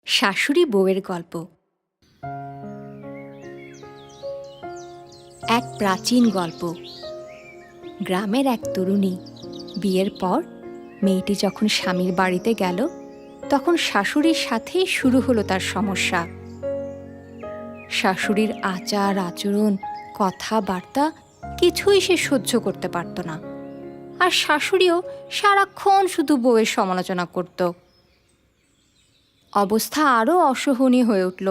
শাশুড়ি বউয়ের গল্প। এক প্রাচীন গল্প। গ্রামের এক তরুণী বিয়ের পর মেয়েটি যখন স্বামীর বাড়িতে গেল, তখন শাশুড়ির সাথেই শুরু হলো তার সমস্যা। শাশুড়ির আচার আচরণ, কথাবার্তা কিছুই সে সহ্য করতে পারত না। আর শাশুড়িও সারাক্ষণ শুধু বউয়ের সমালোচনা করত। অবস্থা আরও অসহনীয় হয়ে উঠল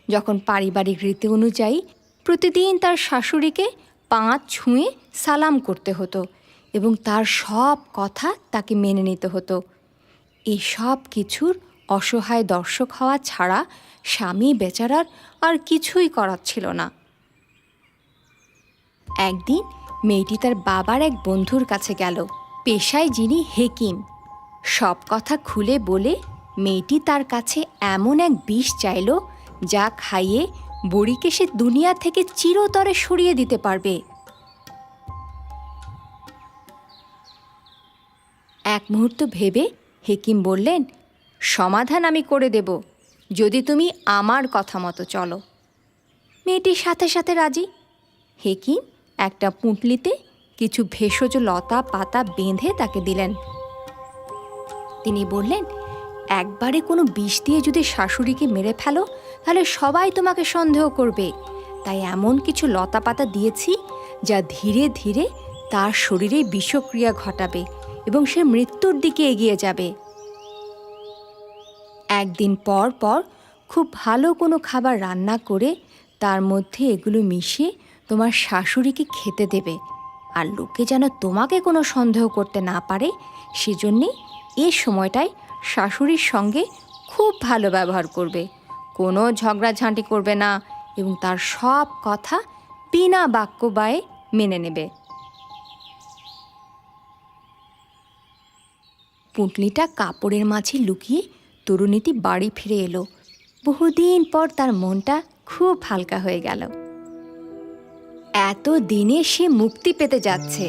যখন পারিবারিক রীতি অনুযায়ী প্রতিদিন তার শাশুড়িকে পা ছুঁয়ে সালাম করতে হতো এবং তার সব কথা তাকে মেনে নিতে হতো। এই সব কিছুর অসহায় দর্শক হওয়া ছাড়া স্বামী বেচারার আর কিছুই করার ছিল না। একদিন মেয়েটি তার বাবার এক বন্ধুর কাছে গেল, পেশায় যিনি হেকিম। সব কথা খুলে বলে মেয়েটি তার কাছে এমন এক বিষ চাইল, যা খাইয়ে বুড়িকে সে দুনিয়া থেকে চিরতরে সরিয়ে দিতে পারবে। এক মুহূর্ত ভেবে হেকিম বললেন, সমাধান আমি করে দেব, যদি তুমি আমার কথা মতো চলো। মেয়েটির সাথে সাথে রাজি। হেকিম একটা পুঁটলিতে কিছু ভেষজ লতা পাতা বেঁধে তাকে দিলেন। তিনি বললেন, একবারে কোনো বিষ দিয়ে যদি শাশুড়িকে মেরে ফেলো, তাহলে সবাই তোমাকে সন্দেহ করবে। তাই এমন কিছু লতা পাতা দিয়েছি যা ধীরে ধীরে তার শরীরে বিষক্রিয়া ঘটাবে এবং সে মৃত্যুর দিকে এগিয়ে যাবে। একদিন পর পর খুব ভালো কোনো খাবার রান্না করে তার মধ্যে এগুলো মিশিয়ে তোমার শাশুড়িকে খেতে দেবে। আর লোকে যেন তোমাকে কোনো সন্দেহ করতে না পারে, সেজন্যে এ সময়টায় শাশুড়ির সঙ্গে খুব ভালো ব্যবহার করবে, কোনো ঝগড়াঝাঁটি করবে না এবং তার সব কথা বিনা বাক্য ব্যয়ে মেনে নেবে। পুঁটলিটা কাপড়ের মাঝে লুকিয়ে তরুণীটি বাড়ি ফিরে এলো। বহুদিন পর তার মনটা খুব হালকা হয়ে গেল। এত দিনে সে মুক্তি পেতে যাচ্ছে।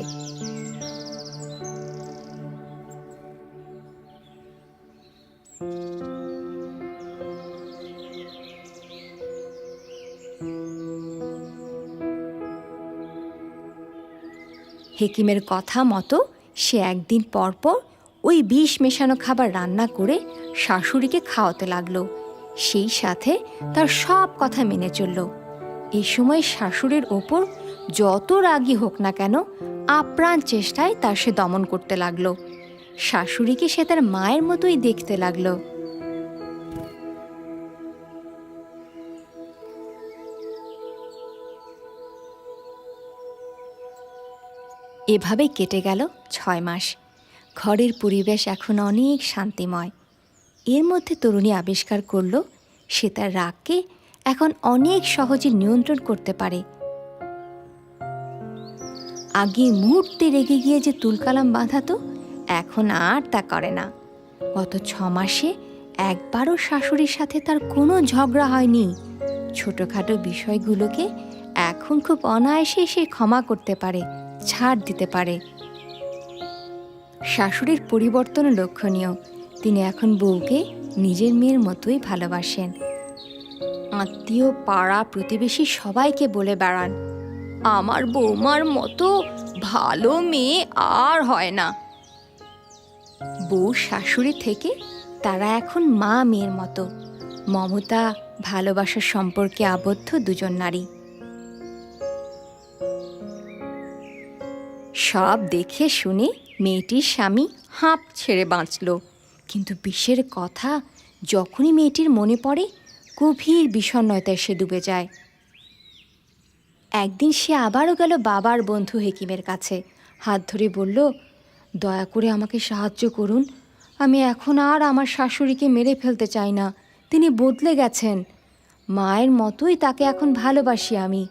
হেকিমের কথা মতো সে একদিন পর পর ওই বিষ মেশানো খাবার রান্না করে শাশুড়িকে খাওয়াতে লাগলো। সেই সাথে তার সব কথা মেনে চলল। এই সময় শাশুড়ির ওপর যত রাগী হোক না কেন, আপ্রাণ চেষ্টায় তার সে দমন করতে লাগলো। শাশুড়িকে সে তার মায়ের মতোই দেখতে লাগলো। এভাবে কেটে গেল 6 মাস। ঘরের পরিবেশ এখন অনেক শান্তিময়। এর মধ্যে তরুণী আবিষ্কার করল, সে তার রাগকে এখন অনেক সহজে নিয়ন্ত্রণ করতে পারে। আগে মুহূর্তে রেগে গিয়ে যে তুলকালাম বাঁধাতো, এখন আর তা করে না। গত 6 মাসে একবারও শাশুড়ির সাথে তার কোনো ঝগড়া হয়নি। ছোটোখাটো বিষয়গুলোকে এখন খুব অনায়াসে সে ক্ষমা করতে পারে, ছাড় দিতে পারে। শাশুড়ির পরিবর্তন লক্ষণীয়। তিনি এখন বউকে নিজের মেয়ের মতোই ভালোবাসেন। আত্মীয়, পাড়া, প্রতিবেশী সবাইকে বলে বেড়ান, আমার বৌমার মতো ভালো মেয়ে আর হয় না। বউ শাশুড়ি থেকে তারা এখন মা মেয়ের মতো মমতা, ভালোবাসার সম্পর্কে আবদ্ধ দুজন নারী। সব দেখে শুনে মেয়েটির স্বামী হাঁপ ছেড়ে বাঁচল। কিন্তু বিষের কথা যখনই মেয়েটির মনে পড়ে, গভীর বিষণ্ণতায় সে ডুবে যায়। একদিন সে আবারও গেল বাবার বন্ধু হেকিমের কাছে। হাত ধরে বলল, দয়া করে আমাকে সাহায্য করুন। আমি এখন আর আমার শাশুড়িকে মেরে ফেলতে চাই না। তিনি বদলে গেছেন। মায়ের মতোই তাকে এখন ভালোবাসি আমি।